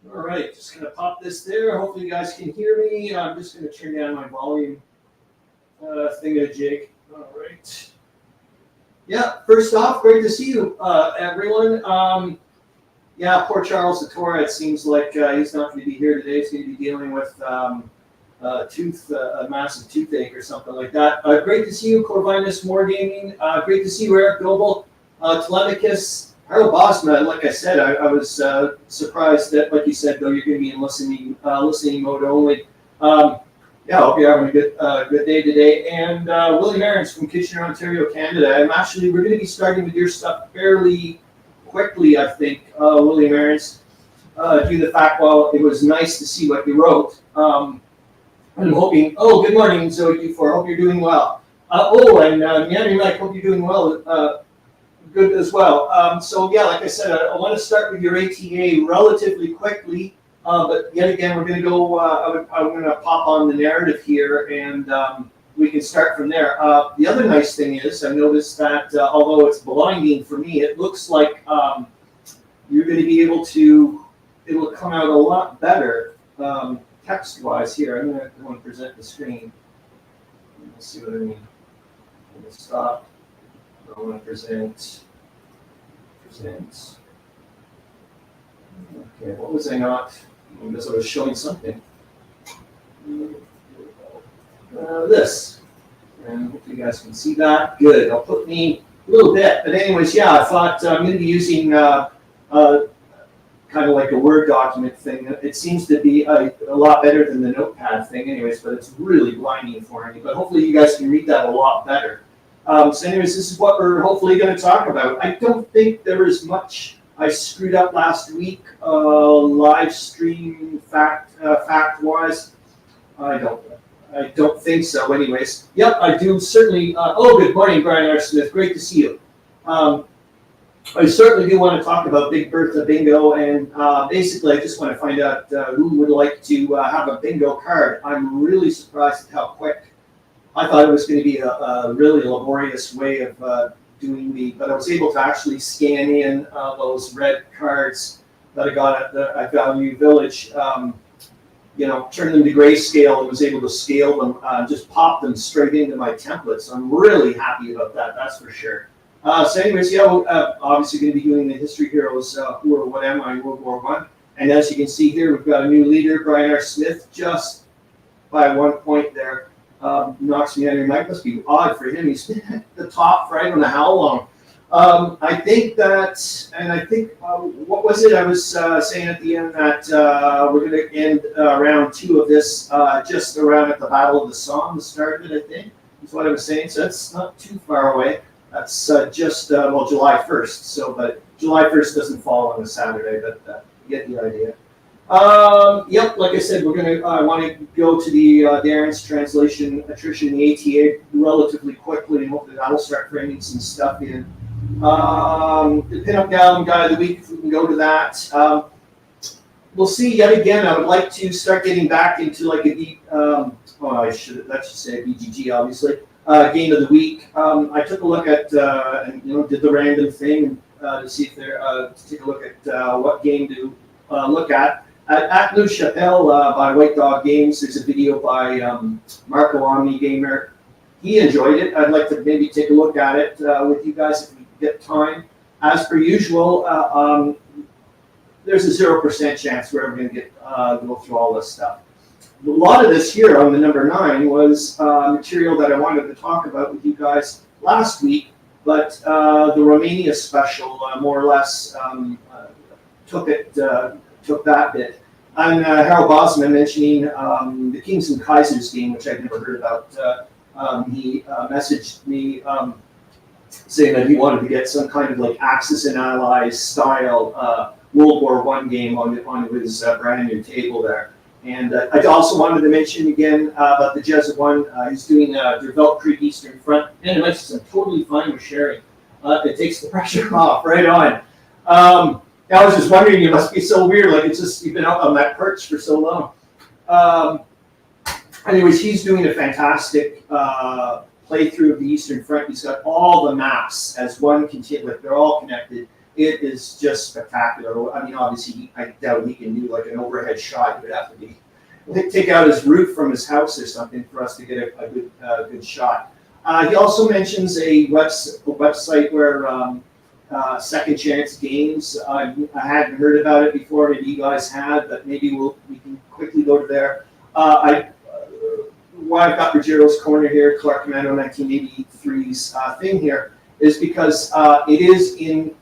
All right, just gonna pop this there. Hopefully you guys can hear me. I'm just gonna turn down my volume thingamajig. All right. Yeah, first off, great to see you, everyone. Yeah, poor Charles Latora, it seems like he's not going to be here today. He's going to be dealing with a massive toothache or something like that. Great to see you, Corvinus, More Gaming. Great to see you, Eric Goble, Tolemykus, Harro, Bosma. Like I said, I was surprised that, like you said, though, you're going to be in listening mode only. Yeah, I hope you're having a good day today. And William Arends from Kitchener, Ontario, Canada. We're going to be starting with your stuff fairly quickly, I think, William Arends, due to the fact, well, it was nice to see what you wrote. I'm hoping, good morning, Zoe Dufour, hope you're doing well. And Meandering, I hope you're doing well, good as well. So yeah, like I said, I want to start with your ATA relatively quickly. But yet again, we're going to go. I'm going to pop on the narrative here, and we can start from there. The other nice thing is, I noticed that although it's blinding for me, it looks like you're going to be able to. It will come out a lot better text-wise here. I'm going to present the screen. Let's see what I mean. I'm going to stop. I want to present. Okay, what was I not? Because I was showing something. This. And hopefully you guys can see that. Good. I'll put me a little bit. But anyways, yeah, I thought I'm going to be using kind of like a Word document thing. It seems to be a lot better than the Notepad thing anyways, but it's really blinding for me. But hopefully you guys can read that a lot better. So anyways, this is what we're hopefully going to talk about. I don't think there is much I screwed up last week, live stream fact-wise. I don't think so. Anyways, yep, I do certainly. Good morning, Brian R. Smith. Great to see you. I certainly do want to talk about Big Bertha Bingo, and basically, I just want to find out who would like to have a bingo card. I'm really surprised at how quick. I thought it was going to be a really laborious way of but I was able to actually scan in those red cards that I got at Value Village, turn them to grayscale and was able to scale them, just pop them straight into my template. So I'm really happy about that, that's for sure. So anyways, yeah, obviously going to be doing the History Heroes, who or what am I, World War I. And as you can see here, we've got a new leader, Brian R. Smith, just by 1 point there. Knocks Meandering. That must be odd for him. He's been at the top for I don't know how long. I think what was it? I was saying at the end that we're going to end round 2 of this just around at the Battle of the Somme, the start of it, I think, is what I was saying. So that's not too far away. That's just, July 1st. So, but July 1st doesn't fall on a Saturday, but you get the idea. Yep, like I said, I want to go to the Arends translation attrition, the ATA, relatively quickly, and hopefully that'll start framing some stuff in. The Pinup Gal Guy of the Week, if we can go to that. We'll see yet again. I would like to start getting back into like that should say BGG, obviously. Game of the week. I took a look at did the random thing to see if to take a look at what game to look at. At Blue Chapelle by White Dog Games, there's a video by Marco OmniGamer. He enjoyed it. I'd like to maybe take a look at it with you guys if we get time. As per usual, there's a 0% chance we're ever going to go through all this stuff. A lot of this here on the number 9 was material that I wanted to talk about with you guys last week, but the Romania special more or less took that bit. And Harro Bosma mentioning the Kings and Kaisers game, which I'd never heard about. He messaged me saying that he wanted to get some kind of like Axis and Allies style World War I game on his brand new table there. And I also wanted to mention again about the Jesuit one. He's doing the Weltkrieg Eastern Front. And it makes I'm totally fine with sharing. It takes the pressure off, right on. I was just wondering, it must be so weird, like it's just, you've been up on that perch for so long. Anyways, he's doing a fantastic playthrough of the Eastern Front. He's got all the maps as one like they're all connected. It is just spectacular. I mean, obviously, I doubt he can do like an overhead shot. It would have to be take out his roof from his house or something for us to get a good shot. He also mentions a website where Second Chance Games. I hadn't heard about it before. Maybe you guys had, but maybe we can quickly go to there. Why I've got Rogero's Corner here, Clark Commando 1983's thing here, is because it is in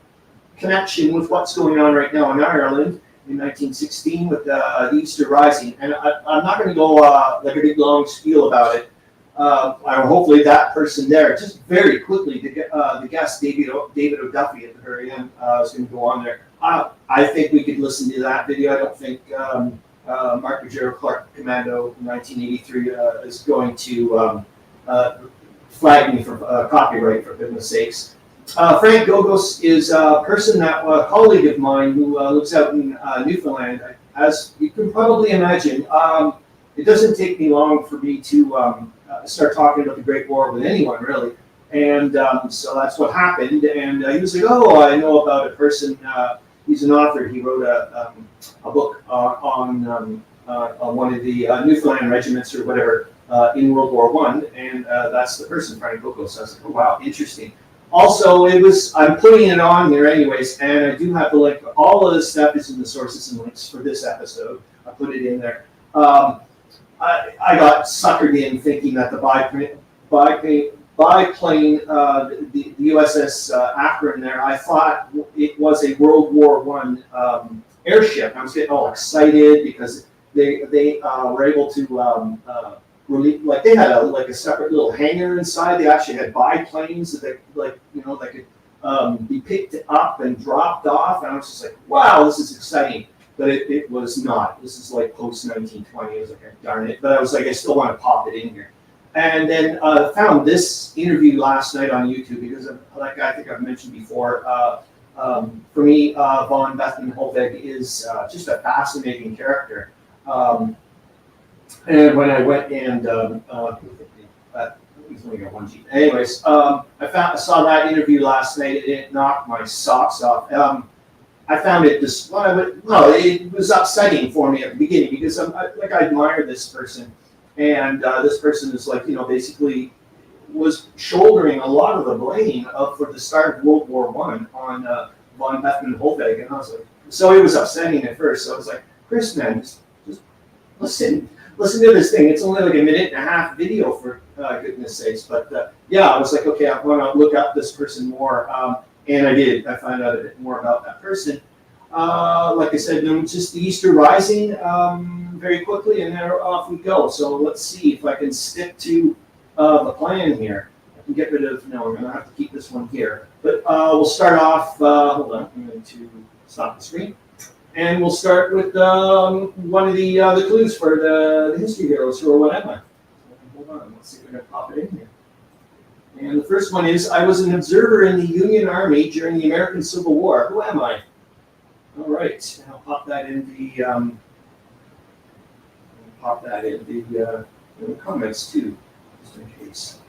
connection with what's going on right now in Ireland in 1916 with the Easter Rising. And I'm not going to go like a big long spiel about it. Hopefully that person there, just very quickly, the guest, David O'Duffy at the very end, is going to go on there. I think we could listen to that video. I don't think Mark Rogero, Clark Commando 1983 is going to flag me for copyright, for goodness sakes. Frank Gogos is a person a colleague of mine who lives out in Newfoundland. As you can probably imagine, it doesn't take me long for me to start talking about the Great War with anyone, really. And so that's what happened. And he was like, "Oh, I know about a person. He's an author. He wrote a book on one of the Newfoundland regiments or whatever in World War I, and that's the person, Frank Gogos." So I was like, "Oh, wow, interesting." Also, I'm putting it on here anyways, and I do have the link. All of this stuff is in the sources and links for this episode. I put it in there. I got suckered in thinking that the biplane, the USS Akron there, I thought it was a World War I airship. I was getting all excited because they were able to like they had a separate little hangar inside. They actually had biplanes that could be picked up and dropped off. And I was just like, wow, this is exciting. But it was not. This is like post 1920. I was like, darn it. But I was like, I still want to pop it in here. And then found this interview last night on YouTube because, like I think I've mentioned before, for me, von Bethmann-Holweg is just a fascinating character. And when I went and he's only got one G. Anyways, I saw that interview last night. It knocked my socks off. I found it just it was upsetting for me at the beginning because I admire this person, and this person is basically was shouldering a lot of the blame for the start of World War I on von Bethmann-Holweg, and I was like, so it was upsetting at first. So I was like, Chris, man, just listen to this thing. It's only like a minute and a half video, for goodness sakes. But yeah, I was like, okay, I want to look up this person more. And I did. I found out a bit more about that person. Like I said, just the Easter Rising very quickly, and there off we go. So let's see if I can stick to the plan here. I can get rid of, no, we're going to have to keep this one here. But we'll start off, hold on, I'm going to stop the screen. And we'll start with one of the clues for the history heroes who are what am I? Hold on, let's see if we're going to pop it in here. And the first one is, I was an observer in the Union Army during the American Civil War. Who am I? All right, I'll pop that in the comments too, just in case.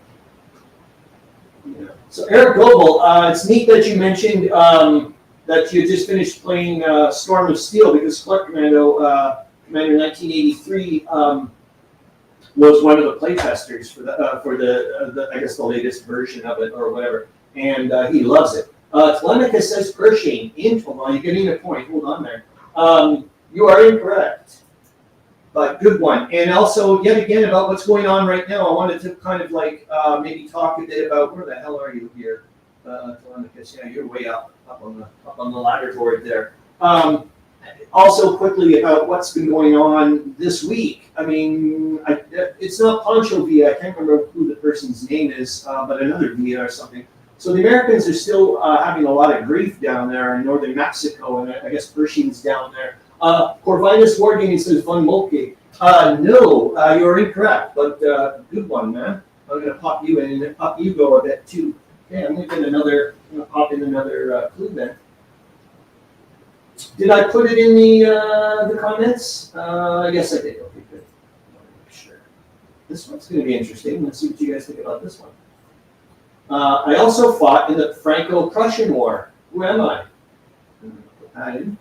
Yeah. So Eric Goble, it's neat that you mentioned that you just finished playing Storm of Steel, because Clark Commando Commander 1983 was one of the playtesters for the I guess the latest version of it or whatever, and he loves it. Tolemykus says Pershing in Tolemykus. You're getting a point. Hold on there. You are incorrect, but good one. And also, yet again, about what's going on right now, I wanted to kind of maybe talk a bit about where the hell are you here, Tolemykus? Yeah, you're way up on the ladder board there. Also, quickly about what's been going on this week. I mean, it's not Pancho Villa. I can't remember who the person's name is, but another Villa or something. So the Americans are still having a lot of grief down there in northern Mexico, and I guess Pershing's down there. Corvinus Wargaming says Von Moltke. No, you're incorrect, but good one, man. I'm going to pop you in and up you go a bit too. Okay, I'm going to pop in another clue then. Did I put it in the comments? Yes, I did. Okay, good. Sure. This one's going to be interesting. Let's see what you guys think about this one. I also fought in the Franco-Prussian War. Who am I? Put that in.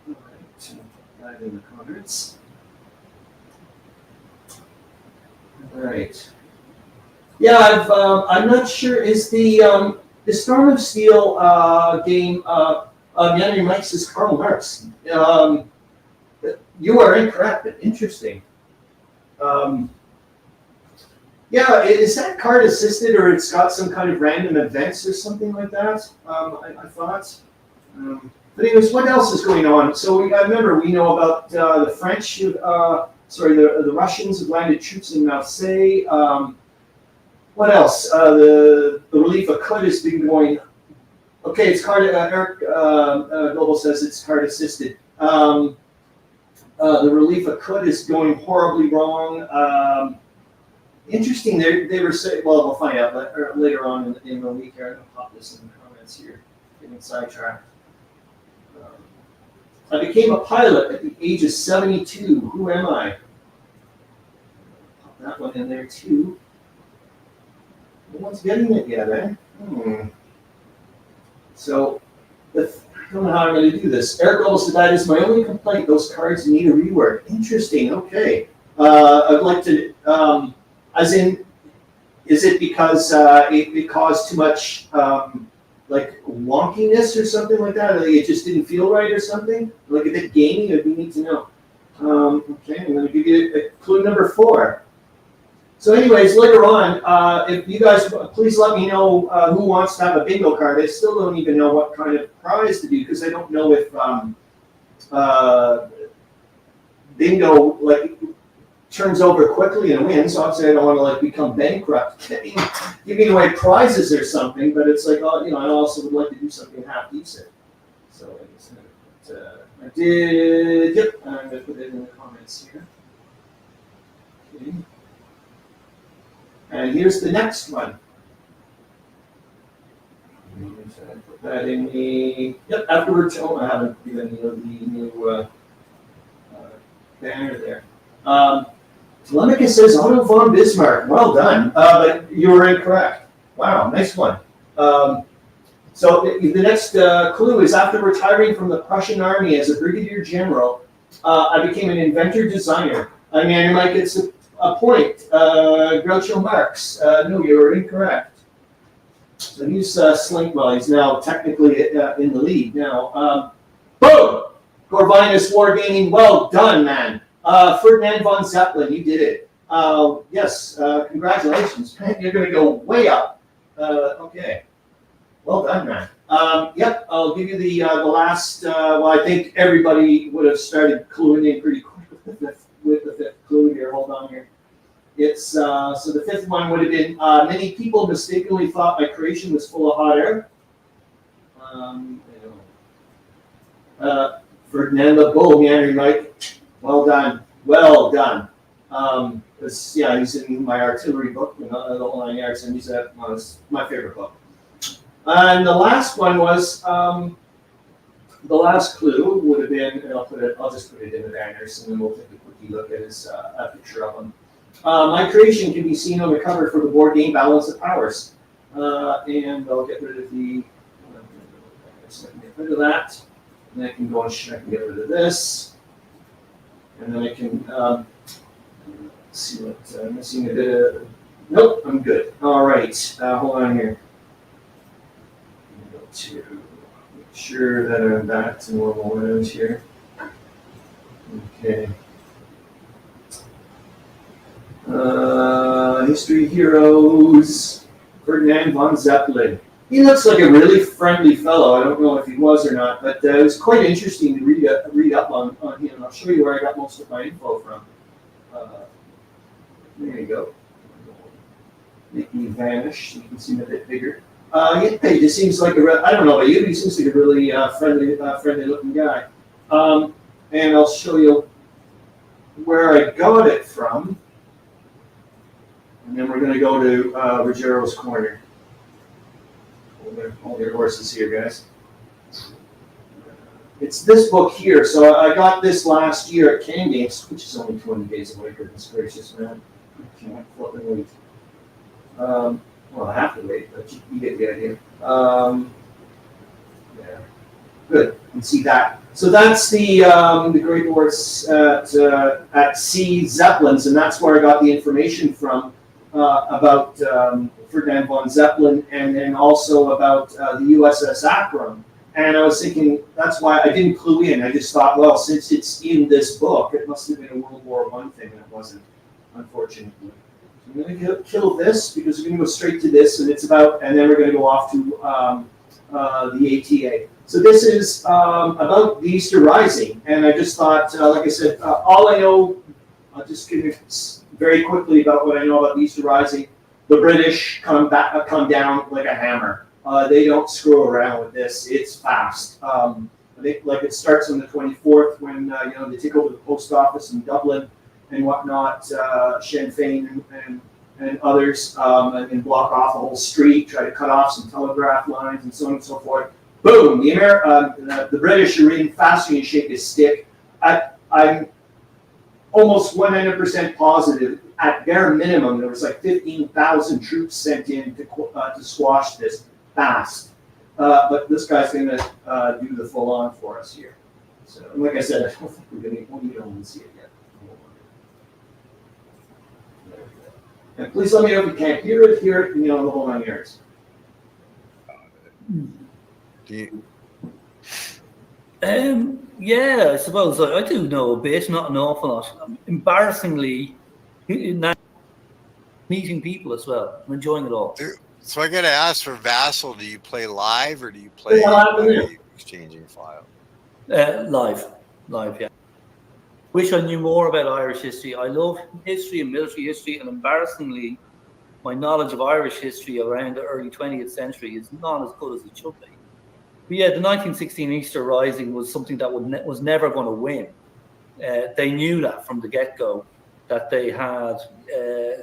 All right, put that in the comments. All right. Yeah, I'm not sure. Is the Storm of Steel game Meandering Mike's is Karl Marx? You are incorrect, but interesting. Yeah, is that card assisted, or it's got some kind of random events or something like that? I thought. But anyways, what else is going on? So I remember we know about the French. The Russians have landed troops in Marseille. What else? The relief of Kut has been going. Okay, it's card. Eric Goble says it's card assisted. The relief of Kut is going horribly wrong. Interesting. They were saying. Well, we'll find out later on in the week. I'm going to pop this in the comments here. Getting sidetracked. I became a pilot at the age of 72. Who am I? Pop that one in there too. No one's getting it yet, eh? So, I don't know how I'm going to do this. Eric Goble said, that is my only complaint. Those cards need a rework. Interesting. Okay. I'd like to, as in, is it because it caused too much, like wonkiness or something like that? Like it just didn't feel right or something? Like a bit gamey? We need to know. Okay, I'm going to give you clue number 4. So anyways, later on, if you guys, please let me know who wants to have a bingo card. I still don't even know what kind of prize to do because I don't know if bingo like turns over quickly and wins. So obviously I don't want to like become bankrupt giving away prizes or something. But it's like, I also would like to do something half decent. So I did. Yep, I'm going to put it in the comments here. Okay. And here's the next one. Put that in the, afterwards. Oh, I haven't given you the new banner there. Tolemykus says Otto von Bismarck. Well done, but you were incorrect. Wow, nice one. So the next clue is after retiring from the Prussian army as a brigadier general, I became an inventor designer. I mean, Mike, it's a point. Groucho Marx. No, you were incorrect. So he's slink. Well, he's now technically in the lead now. Boom! Corvinus wargaming. Well done, man. Ferdinand von Zeppelin, you did it. Yes, congratulations. You're going to go way up. Okay. Well done, man. Yep, I'll give you the last. Well, I think everybody would have started cluing in pretty quick with the 5th clue here. Hold on here. It's so the 5th one would have been many people mistakenly thought my creation was full of hot air. Ferdinand Bull, Meandering Mike. Well done. Well done. He's in my artillery book, the whole 9 yards, and he's my favorite book. And the last one was the last clue would have been, and I'll just put it in the banners, and then we'll take a quick look at a picture of them. My creation can be seen on the cover for the board game Balance of Powers, and I'll get rid of the. So I can get rid of that, and I can go and I can get rid of this, and then I can see what I'm missing a bit of. Nope, I'm good. All right, hold on here. Go to make sure that I'm back to normal mode here. Okay. History heroes. Ferdinand von Zeppelin. He looks like a really friendly fellow. I don't know if he was or not, but it was quite interesting to read up on him. I'll show you where I got most of my info from. There you go. Make me vanish so you can see him a bit bigger. He just seems like I don't know about you, but he seems like a really friendly looking guy. And I'll show you where I got it from. And then we're going to go to Rogero's Corner. Hold your horses here, guys. It's this book here. So I got this last year at Can Games, which is only 20 days away, goodness gracious, man. Can't flip and wait. Well, I have to wait, but you get the idea. Yeah. Good. You can see that. So that's the Great Wars at Sea Zeppelins, and that's where I got the information from about Ferdinand von Zeppelin, and then also about the USS Akron. And I was thinking that's why I didn't clue in. I just thought, well, since it's in this book, it must have been a World War I thing, and it wasn't, unfortunately. So I'm going to kill this because we're going to go straight to this, and it's about, and then we're going to go off to the ATA. So this is about the Easter Rising, and I just thought, like I said, all I know, I'll just give you very quickly about what I know about the Easter Rising. The British come down like a hammer. They don't screw around with this. It's fast. I think like it starts on the 24th when they take over the post office in Dublin and whatnot, Sinn Féin and others, and block off the whole street, try to cut off some telegraph lines and so on and so forth. Boom! The British are in faster than you shake a stick. I'm almost 100% positive. At bare minimum, there was like 15,000 troops sent in to squash this fast. But this guy's going to do the full-on for us here. So, like I said, I don't think we're going to see it yet. And please let me know if you can't hear it, the whole 9 yards. Yeah, I suppose I do know a bit, not an awful lot. Embarrassingly, meeting people as well. I'm enjoying it all. So I got to ask for Vassal, do you play live or do you play exchanging file? Live, yeah. Wish I knew more about Irish history. I love history and military history, and embarrassingly, my knowledge of Irish history around the early 20th century is not as good as it should be. But yeah, the 1916 Easter Rising was something that was never going to win. They knew that from the get-go, that they had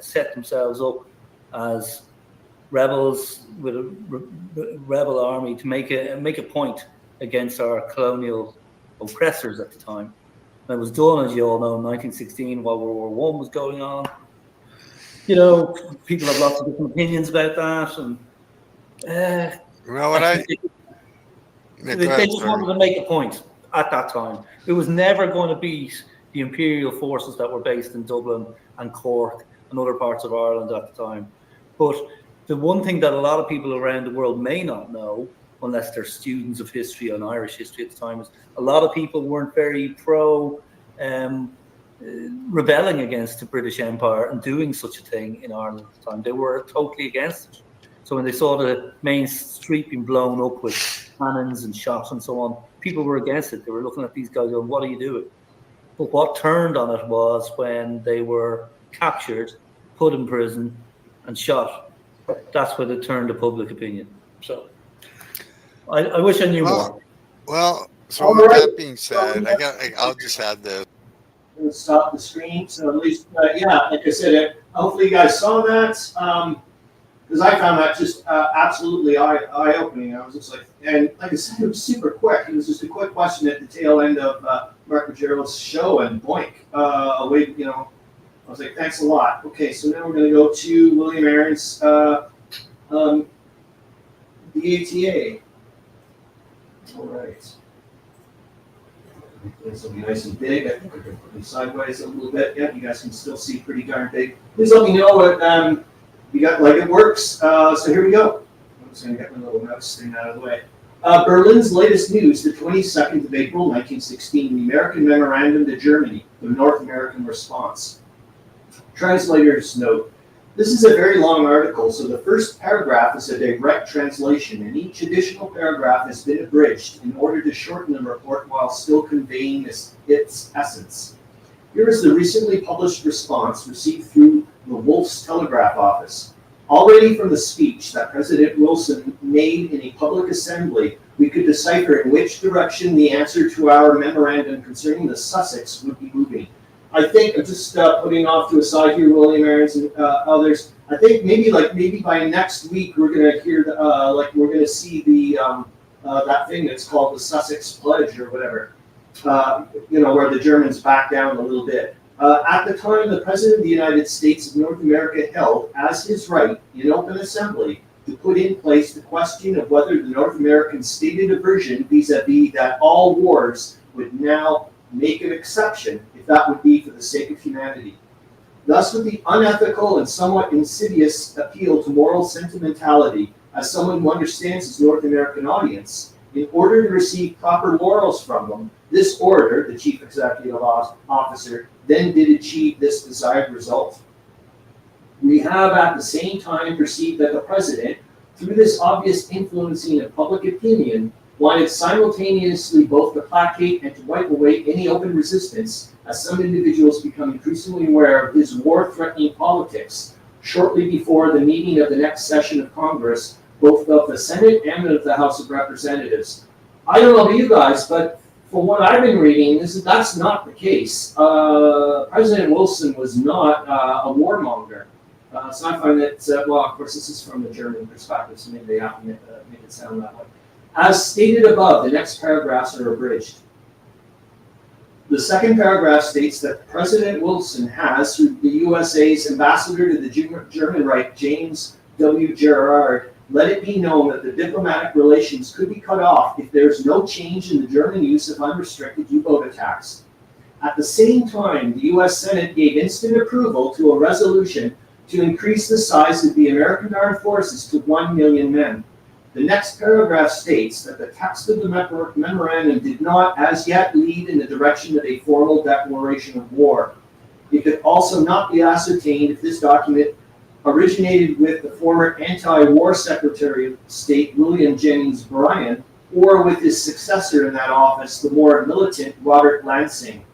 set themselves up as rebels with a rebel army to make a point against our colonial oppressors at the time. And it was done, as you all know, in 1916 while World War I was going on. People have lots of different opinions about that, and they just wanted to make a point at that time. It was never going to beat the imperial forces that were based in Dublin and Cork and other parts of Ireland at the time. But the one thing that a lot of people around the world may not know, unless they're students of history and Irish history at the time, is a lot of people weren't very pro rebelling against the British Empire and doing such a thing in Ireland at the time. They were totally against it. So when they saw the main street being blown up with cannons and shots and so on, people were against it. They were looking at these guys going, what are you doing? But what turned on it was when they were captured, put in prison, and shot. That's where they turned to public opinion. So I wish I knew more. Well, so with that being said, I'll just add this. I'm going to stop the screen. So at least, like I said, hopefully you guys saw that. Because I found that just absolutely eye-opening. I was just like, and like I said, it was super quick. It was just a quick question at the tail end of Mark Majero's show, and boink, I was like, thanks a lot. Okay, so now we're going to go to William Arends, the ATA. All right. This will be nice and big. I think we're going to put them sideways a little bit. Yeah, you guys can still see pretty darn big. Please let me know what you got, like it works. So here we go. I'm just going to get my little mouse thing out of the way. Berlin's latest news, the 22nd of April, 1916, the American memorandum to Germany, the North American response. Translator's note. This is a very long article, so the first paragraph is a direct translation, and each additional paragraph has been abridged in order to shorten the report while still conveying its essence. Here is the recently published response received through the Wolf's Telegraph Office. Already from the speech that President Wilson made in a public assembly, we could decipher in which direction the answer to our memorandum concerning the Sussex would be moving. I think I'm just putting off to a side here, William Arends and others. I think maybe by next week we're going to hear we're going to see the that thing that's called the Sussex Pledge or whatever. Where the Germans back down a little bit. At the time, the President of the United States of North America held as his right in open assembly to put in place the question of whether the North Americans' stated aversion vis-a-vis that all wars would now make an exception if that would be for the sake of humanity. Thus, with the unethical and somewhat insidious appeal to moral sentimentality, as someone who understands his North American audience, in order to receive proper laurels from them, this orator, the chief executive officer, then did achieve this desired result. We have at the same time perceived that the president, through this obvious influencing of public opinion, wanted simultaneously both to placate and to wipe away any open resistance, as some individuals become increasingly aware of his war-threatening politics. Shortly before the meeting of the next session of Congress, both of the Senate and of the House of Representatives. I don't know about you guys, but from what I've been reading, that's not the case. President Wilson was not a warmonger. So I find that, well, of course, this is from the German perspective, so maybe they have to make it sound that way. As stated above, the next paragraphs are abridged. The second paragraph states that President Wilson has, through the USA's ambassador to the German Reich, James W. Gerard, let it be known that the diplomatic relations could be cut off if there is no change in the German use of unrestricted U-boat attacks. At the same time, the U.S. Senate gave instant approval to a resolution to increase the size of the American armed forces to 1 million men. The next paragraph states that the text of the memorandum did not as yet lead in the direction of a formal declaration of war. It could also not be ascertained if this document originated with the former anti-war Secretary of State William Jennings Bryan or with his successor in that office, the more militant Robert Lansing.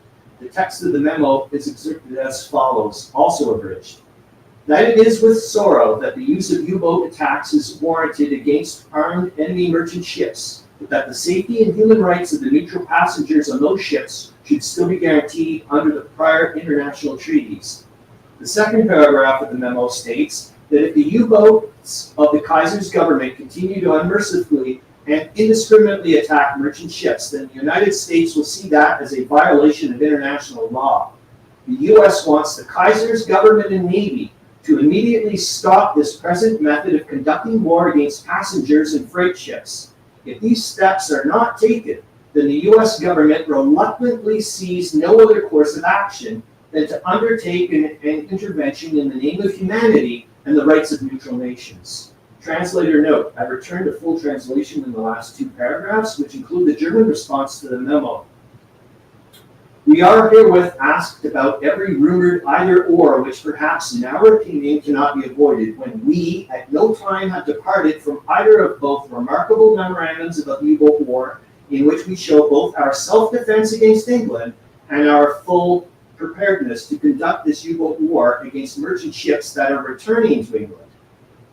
The text of the memo is excerpted as follows, also abridged. That it is with sorrow that the use of U-boat attacks is warranted against armed enemy merchant ships, but that the safety and human rights of the neutral passengers on those ships should still be guaranteed under the prior international treaties. The second paragraph of the memo states that if the U-boats of the Kaiser's government continue to unmercifully and indiscriminately attack merchant ships, then the United States will see that as a violation of international law. The U.S. wants the Kaiser's government and Navy to immediately stop this present method of conducting war against passengers and freight ships. If these steps are not taken, then the U.S. government reluctantly sees no other course of action than to undertake an intervention in the name of humanity and the rights of neutral nations. Translator note, I've returned a full translation in the last two paragraphs, which include the German response to the memo. We are herewith asked about every rumored either or, which perhaps in our opinion cannot be avoided, when we at no time have departed from either of both remarkable memorandums about the U-boat war, in which we show both our self-defense against England and our full preparedness to conduct this U-boat war against merchant ships that are returning to England.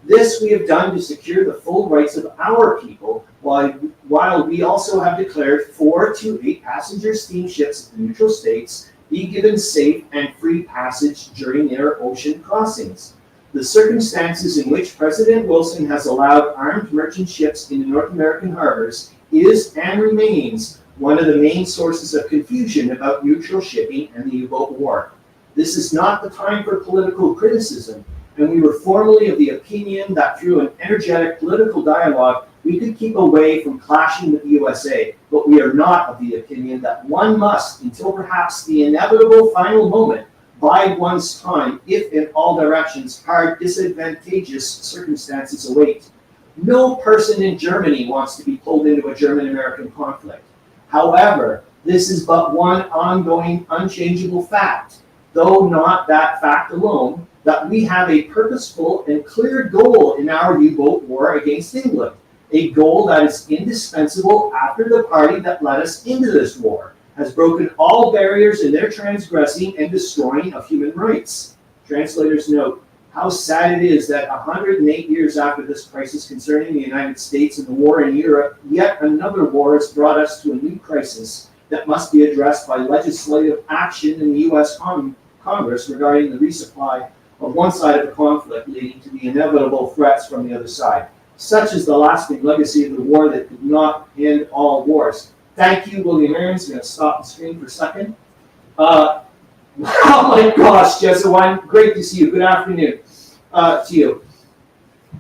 This we have done to secure the full rights of our people, while we also have declared 4 to 8 passenger steamships of the neutral states be given safe and free passage during their ocean crossings. The circumstances in which President Wilson has allowed armed merchant ships into North American harbors is and remains one of the main sources of confusion about neutral shipping and the U-boat war. This is not the time for political criticism, and we were formally of the opinion that through an energetic political dialogue, we could keep away from clashing with the USA, but we are not of the opinion that one must, until perhaps the inevitable final moment, bide one's time if in all directions hard, disadvantageous circumstances await. No person in Germany wants to be pulled into a German-American conflict. However, this is but one ongoing, unchangeable fact, though not that fact alone, that we have a purposeful and clear goal in our U-boat war against England, a goal that is indispensable after the party that led us into this war has broken all barriers in their transgressing and destroying of human rights. Translators note, how sad it is that 108 years after this crisis concerning the United States and the war in Europe, yet another war has brought us to a new crisis that must be addressed by legislative action in the U.S. Congress regarding the resupply of one side of the conflict, leading to the inevitable threats from the other side. Such is the lasting legacy of the war that could not end all wars. Thank you, William Arends. I'm going to stop the screen for a second. Oh my gosh, Jessica, great to see you. Good afternoon to you.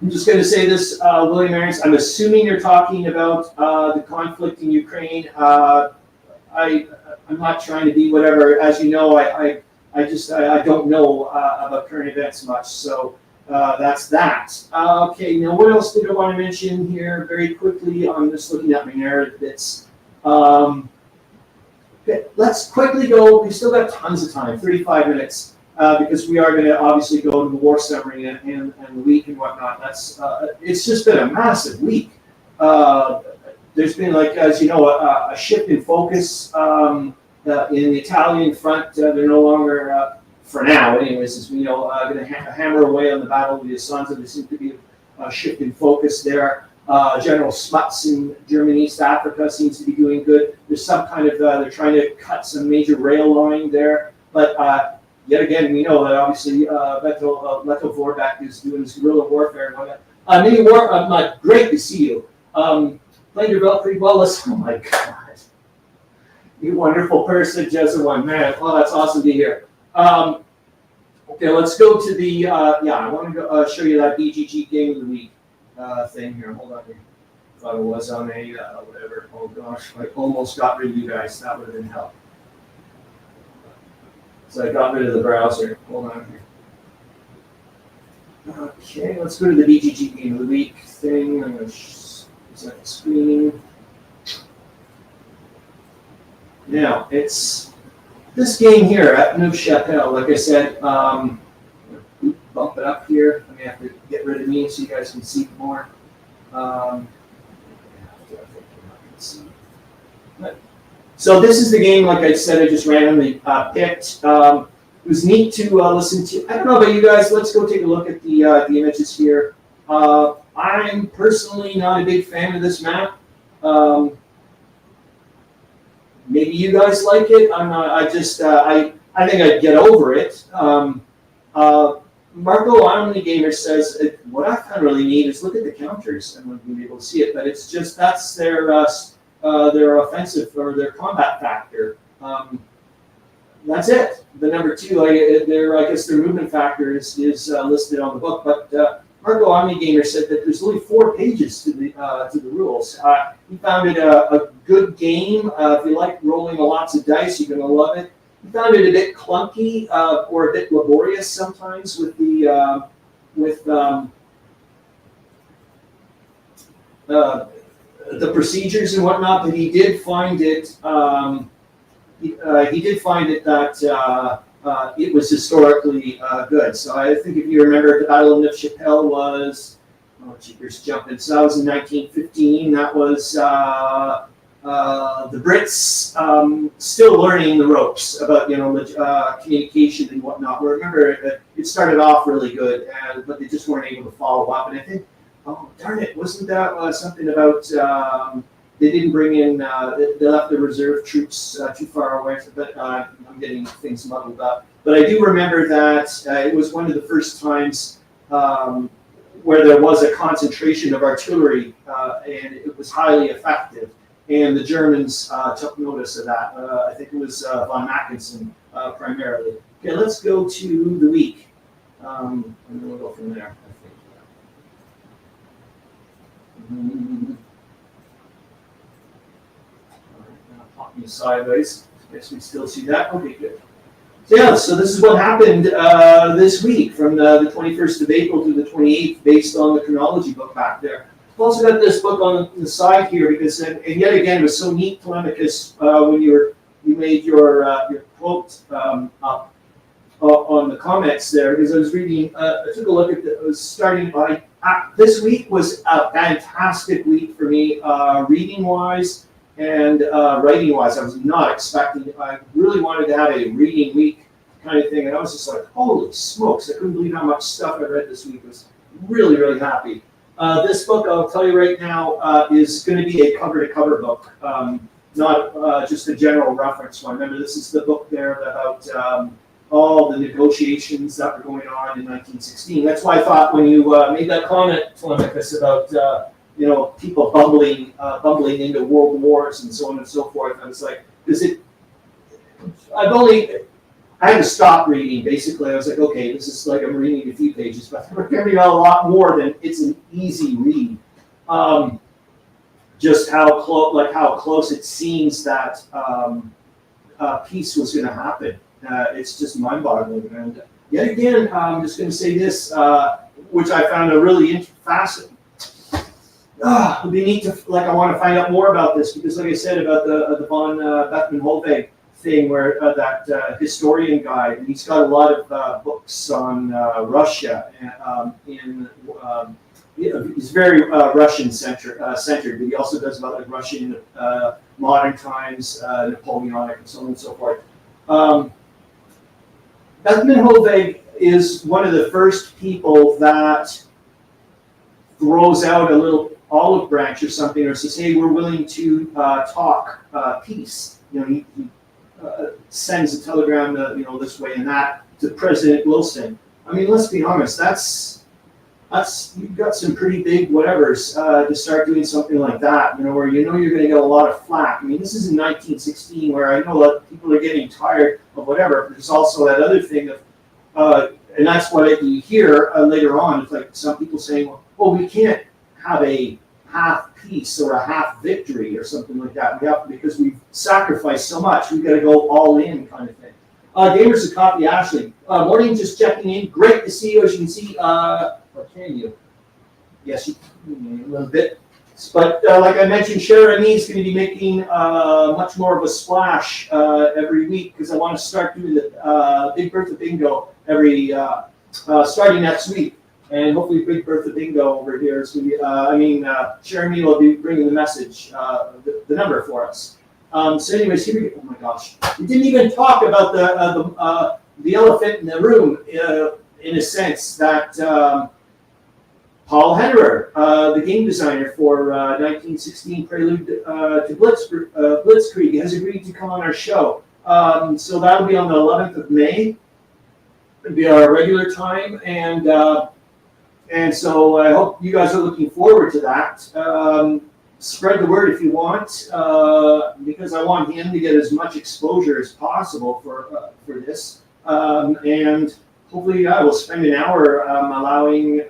I'm just going to say this, William Arends. I'm assuming you're talking about the conflict in Ukraine. I'm not trying to be whatever. As you know, I don't know about current events much. So that's that. Okay, now what else did I want to mention here very quickly? I'm just looking at my narrative bits. Okay, let's quickly go. We've still got tons of time, 35 minutes. Because we are going to obviously go to the war summary and the week and whatnot. That's it's just been a massive week. There's been, like, as you know, a shift in focus in the Italian front. They're no longer, for now, anyways, as we know, going to hammer away on the Battle of the Assunza. There seems to be a shift in focus there. General Smuts in Germany, East Africa seems to be doing good. There's some kind of they're trying to cut some major rail line there, but. Yet again, we know that obviously Leto Vorbeck is doing his guerrilla warfare and whatnot. Great to see you. Playing your Weltkrieg well, oh my God. You wonderful person, Jesuit, man. Oh, that's awesome to hear. Okay, let's go to the, I want to show you that BGG Game of the Week thing here. Hold on here. Thought it was on a, whatever. Oh gosh, I almost got rid of you guys. That would have been help. So I got rid of the browser. Hold on here. Okay, let's go to the BGG Game of the Week thing. I'm going to present the screen. Now, it's this game here at Neuchâtel. Like I said, bump it up here. I may have to get rid of me so you guys can see more. So this is the game, like I said, I just randomly picked. It was neat to listen to. I don't know about you guys. Let's go take a look at the images here. I'm personally not a big fan of this map. Maybe you guys like it. I'm not. I just. I think I'd get over it. Marco Omni Gamer says what I kind of really need is look at the counters and we'll be able to see it. But it's just that's their offensive or their combat factor. That's it. The number two, I guess their movement factor is listed on the book. But Marco Omni Gamer said that there's only 4 pages to the rules. He found it a good game. If you like rolling lots of dice, you're going to love it. He found it a bit clunky or a bit laborious sometimes with the procedures and whatnot, but he did find it. He did find it that it was historically good. So I think if you remember, the Battle of Neuchâtel was here's jumping. So that was in 1915. That was the Brits still learning the ropes about communication and whatnot. Remember, it started off really good, but they just weren't able to follow up. And I think. Oh, darn it, wasn't that something about they didn't bring in, they left the reserve troops too far away, but I'm getting things muddled up. But I do remember that it was one of the first times where there was a concentration of artillery and it was highly effective. And the Germans took notice of that. I think it was von Mackensen primarily. Okay, let's go to the week. And then we'll go from there. Pop me sideways. I guess we still see that. Okay, good. So yeah, so this is what happened this week from the 21st of April to the 28th, based on the chronology book back there. I've also got this book on the side here because, and yet again, it was so neat, Tolemykus, when you made your quote up on the comments there, because I was reading. I took a look at it. I was starting by. This week was a fantastic week for me, reading-wise and writing-wise. I was not expecting. I really wanted to have a reading week kind of thing, and I was just like, holy smokes! I couldn't believe how much stuff I read this week. I was really, really happy. This book, I'll tell you right now, is going to be a cover-to-cover book, not just a general reference one. Remember, this is the book there about all the negotiations that were going on in 1916. That's why I thought when you made that comment, Tolemykus, about people bumbling into world wars and so on and so forth, I was like, because I had to stop reading. Basically, I was like, okay, this is like I'm reading a few pages, but we're giving a lot more than it's an easy read. Just how close it seems that peace was going to happen. It's just mind-boggling. And yet again, I'm just going to say this, which I found a really fascinating. It'd be neat to, I want to find out more about this because, like I said, about the von Bethmann Holweg thing, where that historian guy, and he's got a lot of books on Russia. He's very Russian-centered, but he also does about Russian modern times, Napoleonic, and so on and so forth. Bethmann Holweg is one of the first people that throws out a little olive branch or something, or says, "Hey, we're willing to talk peace." He sends a telegram, this way and that to President Wilson. I mean, let's be honest. That's you've got some pretty big whatevers to start doing something like that. Where you're going to get a lot of flack. I mean, this is in 1916, where I know that people are getting tired of whatever. There's also that other thing of, and that's what you hear later on. It's like some people saying, "Well, we can't have a half peace or a half victory or something like that. We have because we've sacrificed so much. We've got to go all in," kind of thing. Gamers of Copy Ashley. Morning, just checking in. Great to see you. As you can see, or can you? Yes, you can, a little bit. But like I mentioned, Sharon is going to be making much more of a splash every week because I want to start doing the Big Bertha Bingo every starting next week. And hopefully Big Bertha Bingo over here is going to be, Jeremy will be bringing the message, the number for us. So anyways, here we go. Oh my gosh. We didn't even talk about the elephant in the room, in a sense, that Paul Hennerer, the game designer for 1916 Prelude to Blitzkrieg, has agreed to come on our show. So that'll be on the 11th of May. It'll be our regular time, and so I hope you guys are looking forward to that. Spread the word if you want, because I want him to get as much exposure as possible for this. And hopefully I will spend an hour allowing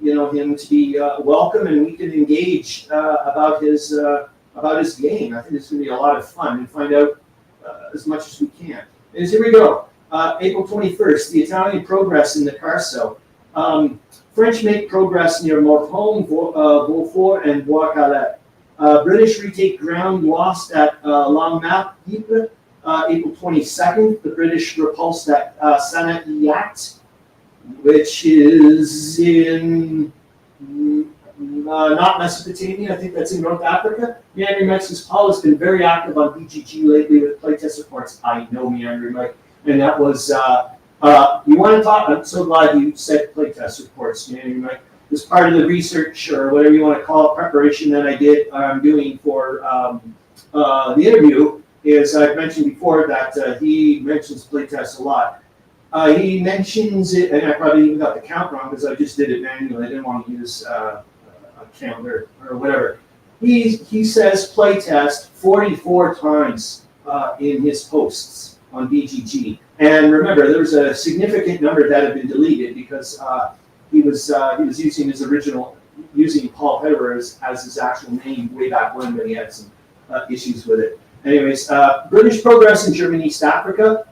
him to be welcome, and we can engage about his game. I think it's going to be a lot of fun and find out as much as we can. And here we go. April 21st, the Italian progress in the Carso. French make progress near Morthome, Beaufort, and Bois-Calais. British retake ground lost at Longmap, Ypres. April 22nd, the British repulsed at Sanat-Iat, which is in not Mesopotamia. I think that's in North Africa. Meandering Mike says, Paul has been very active on BGG lately with playtest reports. I know Meandering Mike. And that was, you want to talk, I'm so glad you said playtest reports, Meandering Mike. As part of the research, or whatever you want to call it, preparation that I'm doing for the interview, is I've mentioned before that he mentions playtest a lot. He mentions it, and I probably even got the count wrong because I just did it manually. I didn't want to use a counter or whatever. He says playtest 44 times in his posts on BGG. And remember, there was a significant number that had been deleted because he was using his original, using Paul Hennerer as his actual name way back when he had some issues with it. Anyways, British progress in German East Africa.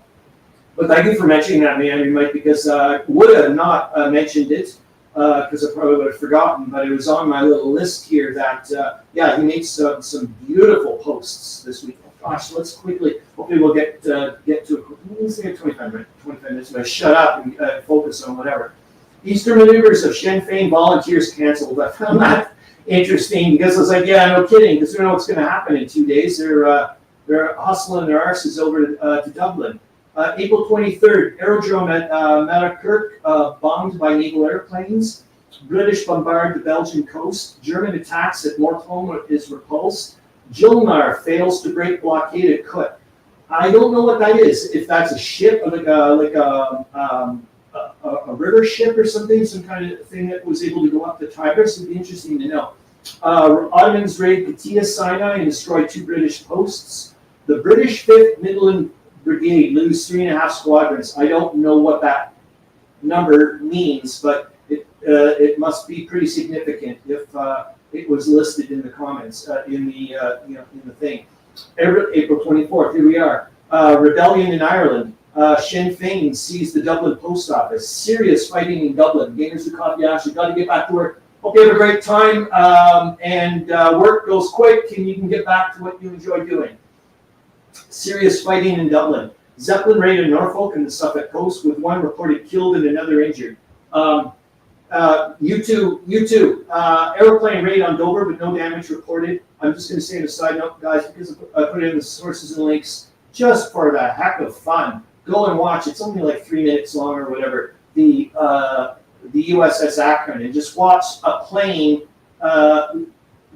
But thank you for mentioning that, Meandering Mike, because would have not mentioned it because I probably would have forgotten, but it was on my little list here that, he made some beautiful posts this week. Oh, gosh, let's quickly, hopefully we'll get to let's get 25 minutes, but shut up and focus on whatever. Eastern maneuvers of Sinn Féin volunteers canceled. I found that interesting because I was like, yeah, no kidding, because we know what's going to happen in 2 days. They're hustling their arses over to Dublin. April 23rd, aerodrome at Matterkirk bombed by naval airplanes. British bombard the Belgian coast. German attacks at Morthome is repulsed. Gilmar fails to break blockade at Kut. I don't know what that is. If that's a ship, like a river ship or something, some kind of thing that was able to go up the Tigris, it'd be interesting to know. Ottomans raid Katia Sinai and destroy 2 British posts. The British 5th Midland brigade lose 3.5 squadrons. I don't know what that number means, but it must be pretty significant if it was listed in the comments in the thing. April 24th. Here we are. Rebellion in Ireland. Sinn Féin seized the Dublin post office. Serious fighting in Dublin. Gamers who caught the action. Got to get back to work. Hope you have a great time and work goes quick and you can get back to what you enjoy doing. Serious fighting in Dublin. Zeppelin raid in Norfolk and the Suffolk coast with one reported killed and another injured. U2. Aeroplane raid on Dover with no damage reported. I'm just going to say in a side note, guys, because I put in the sources and links just for the heck of fun. Go and watch. It's only like 3 minutes long or whatever. The USS Akron, and just watch a plane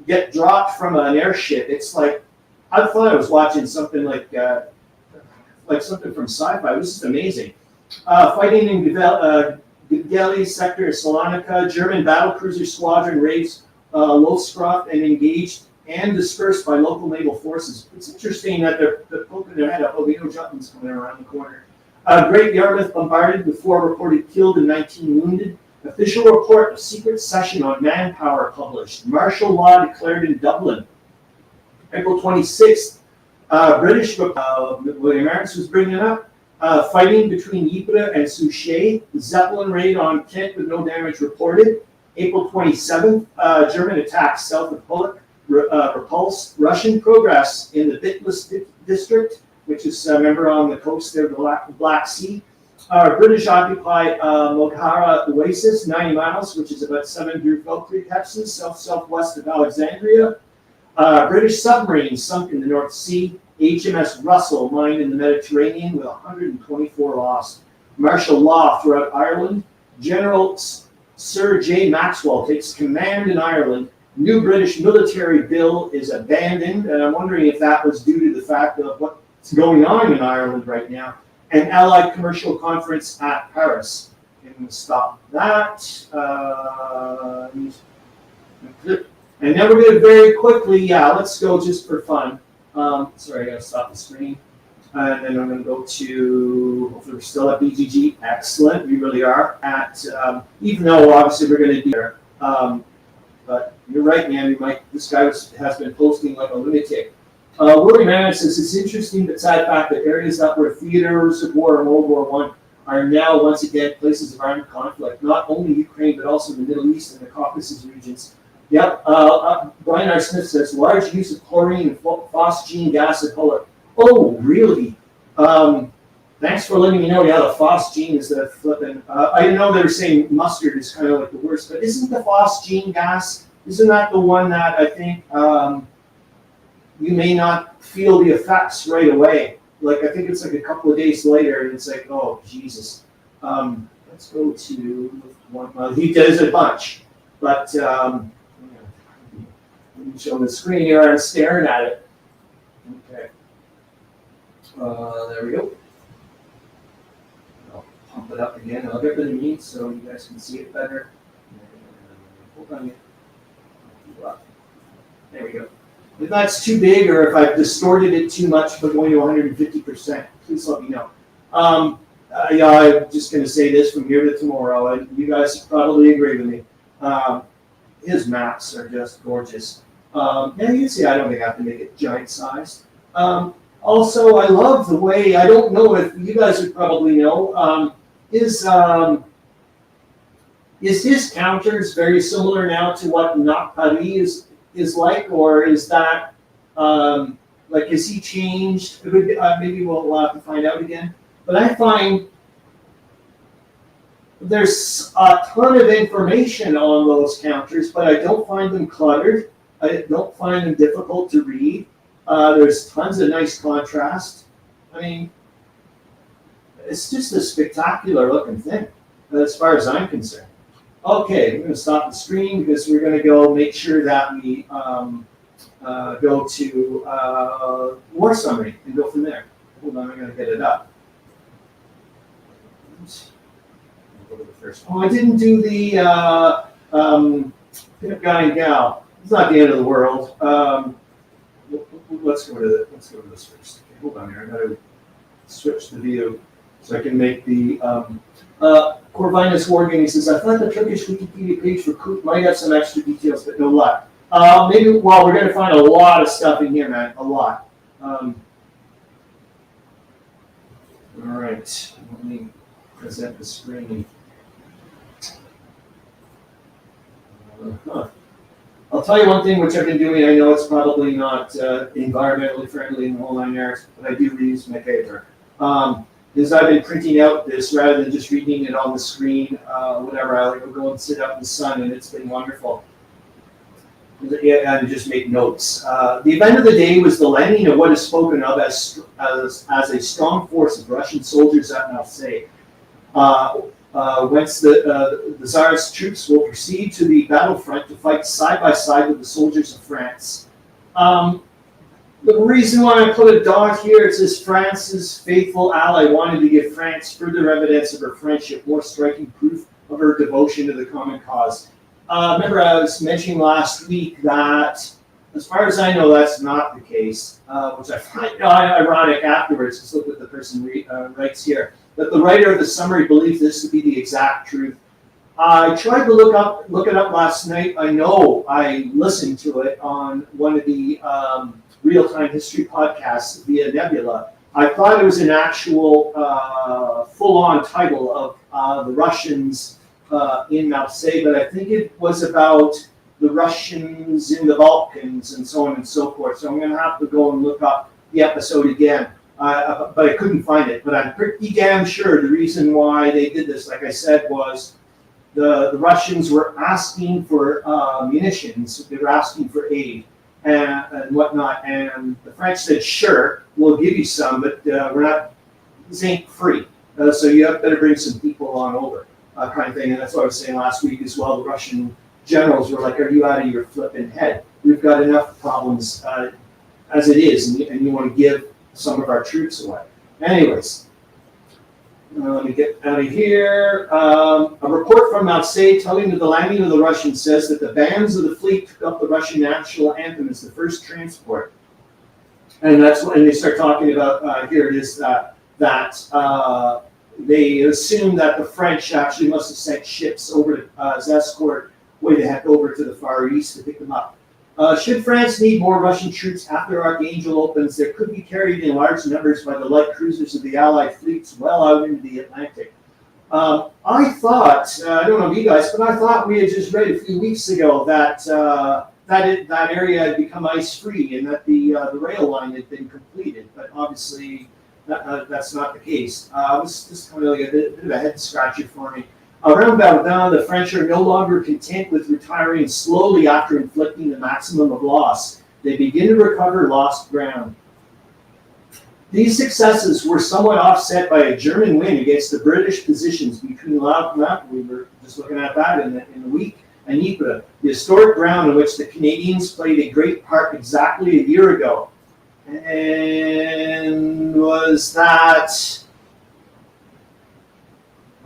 get dropped from an airship. It's like I thought I was watching something like something from sci-fi. This is amazing. Fighting in Geli sector of Salonika, German battlecruiser squadron raids Lothscroft and engaged and dispersed by local naval forces. It's interesting that they're poking their head up. Oh, we know Jutland's coming around the corner. Great Yarmouth bombarded with 4 reported killed and 19 wounded. Official report of secret session on manpower published. Martial law declared in Dublin. April 26th. British, William Arends was bringing up. Fighting between Ypres and Souchez. Zeppelin raid on Kent with no damage reported. April 27th. German attacks south of Bullock. Repulsed Russian progress in the Bitlis district, which is remember on the coast there of the Black Sea. British occupy Moghara Oasis, 90 miles, which is about 700 Weltkrieg hexes, southwest of Alexandria. British submarines sunk in the North Sea. HMS Russell mined in the Mediterranean with 124 lost. Martial law throughout Ireland. General Sir J. Maxwell takes command in Ireland. New British military bill is abandoned, and I'm wondering if that was due to the fact of what's going on in Ireland right now. An Allied commercial conference at Paris. And stop that. And then we're going to very quickly, let's go just for fun. Sorry, I got to stop the screen. And then I'm going to go to, hopefully we're still at BGG. Excellent, we really are. Even though obviously we're going to be there. But you're right, man. This guy has been posting like a lunatic. William Arends says it's interesting the sad fact that areas that were theaters of war in World War I are now once again places of armed conflict. Not only Ukraine, but also the Middle East and the Caucasus regions. Yep. Brian R. Smith says large use of chlorine and phosgene gas at Huller. Oh, really? Thanks for letting me know. Yeah, the phosgene is the flipping. I didn't know they were saying mustard is kind of like the worst, but isn't the phosgene gas? Isn't that the one that I think you may not feel the effects right away? Like I think it's like a couple of days later, and it's like, oh Jesus. Let's go to one. He does a bunch, but let me show the screen here. I'm staring at it. Okay. There we go. I'll pump it up again. I'll get rid of me so you guys can see it better. Hold on. There we go. If that's too big or if I've distorted it too much by going to 150%, please let me know. Yeah, I'm just going to say this from here to tomorrow, and you guys probably agree with me. His maps are just gorgeous. Yeah, you can see I don't think I have to make it giant sized. Also, I love the way, I don't know if you guys would probably know, is his counters very similar now to what Not Paris is like, or is that, like, has he changed? Maybe we'll have to find out again. But I find there's a ton of information on those counters, but I don't find them cluttered. I don't find them difficult to read. There's tons of nice contrast. I mean, it's just a spectacular looking thing, as far as I'm concerned. Okay, we're going to stop the screen because we're going to go make sure that we go to war summary and go from there. Hold on, I'm going to get it up. Go to the first. Oh, I didn't do the pickup guy and gal. It's not the end of the world. Let's go to this first. Okay, hold on here. I got to switch the view so I can make the Corvinus Wargaming says, I thought the Turkish Wikipedia page for Coop might have some extra details, but no luck. Maybe, well, we're going to find a lot of stuff in here, man. A lot. All right. Let me present the screen. I'll tell you one thing which I've been doing. I know it's probably not environmentally friendly in the whole 9 yards, but I do reuse my paper. Is I've been printing out this rather than just reading it on the screen, whatever. I like to go and sit out in the sun, and it's been wonderful. And just make notes. The event of the day was the landing of what is spoken of as a strong force of Russian soldiers at Marseille, whence the Tsar's troops will proceed to the battlefront to fight side by side with the soldiers of France. The reason why I put a dot here, it says France's faithful ally wanted to give France further evidence of her friendship, more striking proof of her devotion to the common cause. Remember, I was mentioning last week that, as far as I know, that's not the case, which I find ironic afterwards, because look what the person writes here, that the writer of the summary believes this to be the exact truth. I tried to look it up last night. I know I listened to it on one of the real-time history podcasts via Nebula. I thought it was an actual full-on title of the Russians in Marseille, but I think it was about the Russians in the Balkans and so on and so forth. So I'm going to have to go and look up the episode again, but I couldn't find it. But I'm pretty damn sure the reason why they did this, like I said, was the Russians were asking for munitions. They were asking for aid and whatnot, and the French said, "Sure, we'll give you some, but we're not. This ain't free. So you better bring some people on over." Kind of thing, and that's what I was saying last week as well. The Russian generals were like, "Are you out of your flipping head? We've got enough problems as it is, and you want to give some of our troops away." Anyways, let me get out of here. A report from Marseille telling of the landing of the Russians says that the bands of the fleet took up the Russian national anthem as the first transport, and that's when they start talking about. Here it is that. They assume that the French actually must have sent ships over to, as escort way to head over to the Far East to pick them up. Should France need more Russian troops after Archangel opens, they could be carried in large numbers by the light cruisers of the Allied fleets well out into the Atlantic. I thought, I don't know if you guys, but I thought we had just read a few weeks ago that that area had become ice-free and that the rail line had been completed, but obviously that's not the case. It was just kind of like a bit of a head scratcher for me. Around Verdun, the French are no longer content with retiring slowly after inflicting the maximum of loss. They begin to recover lost ground. These successes were somewhat offset by a German win against the British positions between Weltkrieg, we were just looking at that in the week, and Ypres, the historic ground in which the Canadians played a great part exactly a year ago. And was that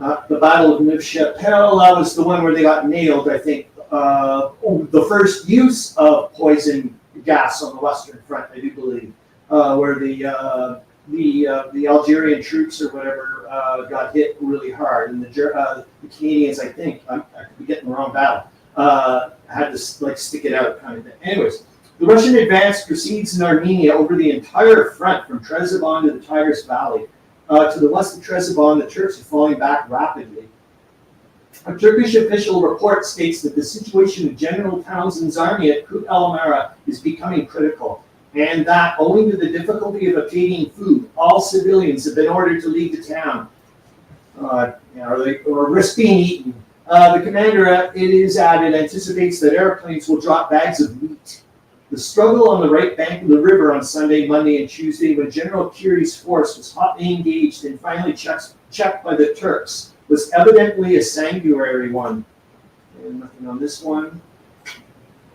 the Battle of Neuve Chapelle? That was the one where they got nailed, I think. The first use of poison gas on the Western Front, I do believe, where the Algerian troops or whatever got hit really hard, and the Canadians, I think, I could be getting the wrong battle, had to stick it out kind of thing. Anyways. The Russian advance proceeds in Armenia over the entire front from Trebizond to the Tigris Valley. To the west of Trebizond, the Turks are falling back rapidly. A Turkish official report states that the situation of General Townsend's army at Kut El Amara is becoming critical, and that, owing to the difficulty of obtaining food, all civilians have been ordered to leave the town, or risk being eaten. The commander, it is added, anticipates that airplanes will drop bags of wheat. The struggle on the right bank of the river on Sunday, Monday, and Tuesday, when General Curie's force was hotly engaged and finally checked by the Turks, was evidently a sanguinary one. And nothing on this one.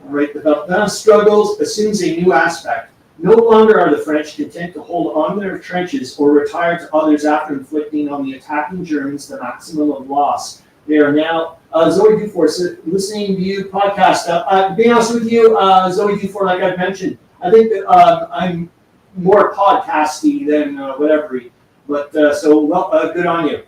All right, the Verdun struggles assumes a new aspect. No longer are the French content to hold on to their trenches or retire to others after inflicting on the attacking Germans the maximum of loss. They are now, Zoe Dufour, listening to you podcast. To be honest with you, Zoe Dufour, like I've mentioned, I think that I'm more podcasty than whatever. But good on you.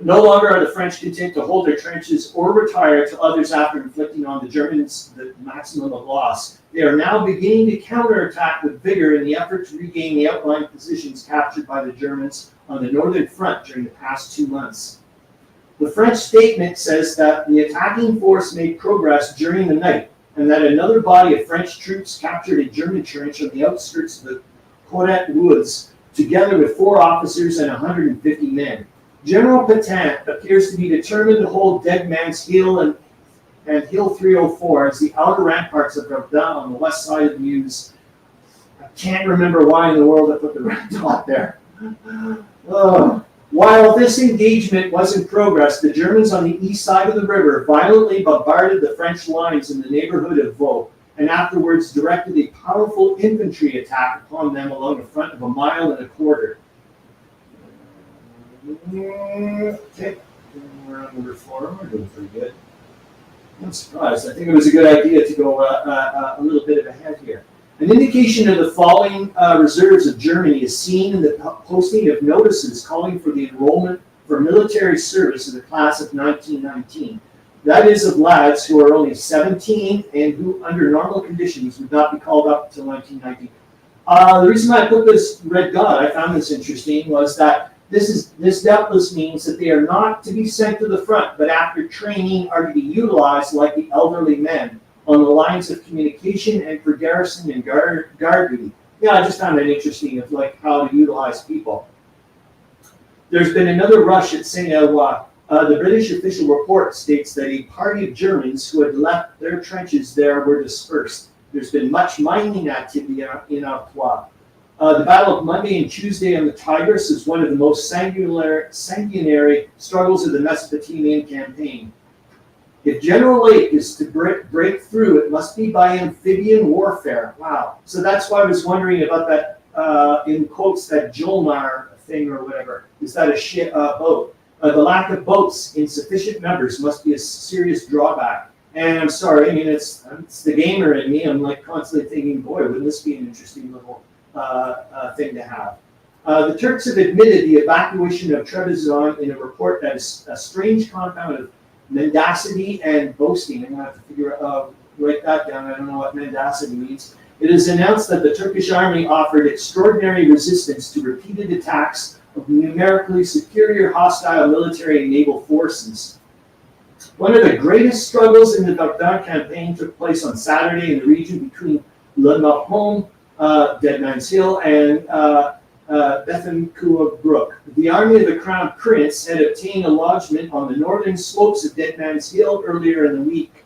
No longer are the French content to hold their trenches or retire to others after inflicting on the Germans the maximum of loss. They are now beginning to counterattack with vigor in the effort to regain the outlying positions captured by the Germans on the northern front during the past 2 months. The French statement says that the attacking force made progress during the night and that another body of French troops captured a German trench on the outskirts of the Coret Woods, together with 4 officers and 150 men. General Petain appears to be determined to hold Dead Man's Hill and Hill 304 as the outer ramparts of Verdun on the west side of the Meuse. I can't remember why in the world I put the red dot there. While this engagement was in progress, the Germans on the east side of the river violently bombarded the French lines in the neighborhood of Vaux, and afterwards directed a powerful infantry attack upon them along a front of 1.25 miles. Okay, we're on number 4. We're doing pretty good. I'm surprised. I think it was a good idea to go a little bit ahead here. An indication of the falling reserves of Germany is seen in the posting of notices calling for the enrollment for military service of the class of 1919. That is, of lads who are only 17 and who, under normal conditions, would not be called up until 1919. The reason I put this red dot, I found this interesting, was that this doubtless means that they are not to be sent to the front, but after training are to be utilized like the elderly men on the lines of communication and for garrison and guard duty. Yeah, I just found it interesting of like how to utilize people. There's been another rush at Saint Eloi. The British official report states that a party of Germans who had left their trenches there were dispersed. There's been much mining activity in Artois. The Battle of Monday and Tuesday on the Tigris is one of the most sanguinary struggles of the Mesopotamian campaign. If General Lake is to break through, it must be by amphibian warfare. Wow. So that's why I was wondering about that, in quotes, that Jolmar thing or whatever. Is that a boat? The lack of boats in sufficient numbers must be a serious drawback. And I'm sorry, I mean, it's the gamer in me. I'm like constantly thinking, boy, wouldn't this be an interesting little thing to have. The Turks have admitted the evacuation of Trebizond in a report that is a strange compound of mendacity and boasting. I'm going to have to write that down. I don't know what mendacity means. It is announced that the Turkish army offered extraordinary resistance to repeated attacks of numerically superior hostile military and naval forces. One of the greatest struggles in the Verdun campaign took place on Saturday in the region between Le Mahon, Dead Man's Hill, and Bethencourt Brook. The army of the Crown Prince had obtained a lodgment on the northern slopes of Dead Man's Hill earlier in the week.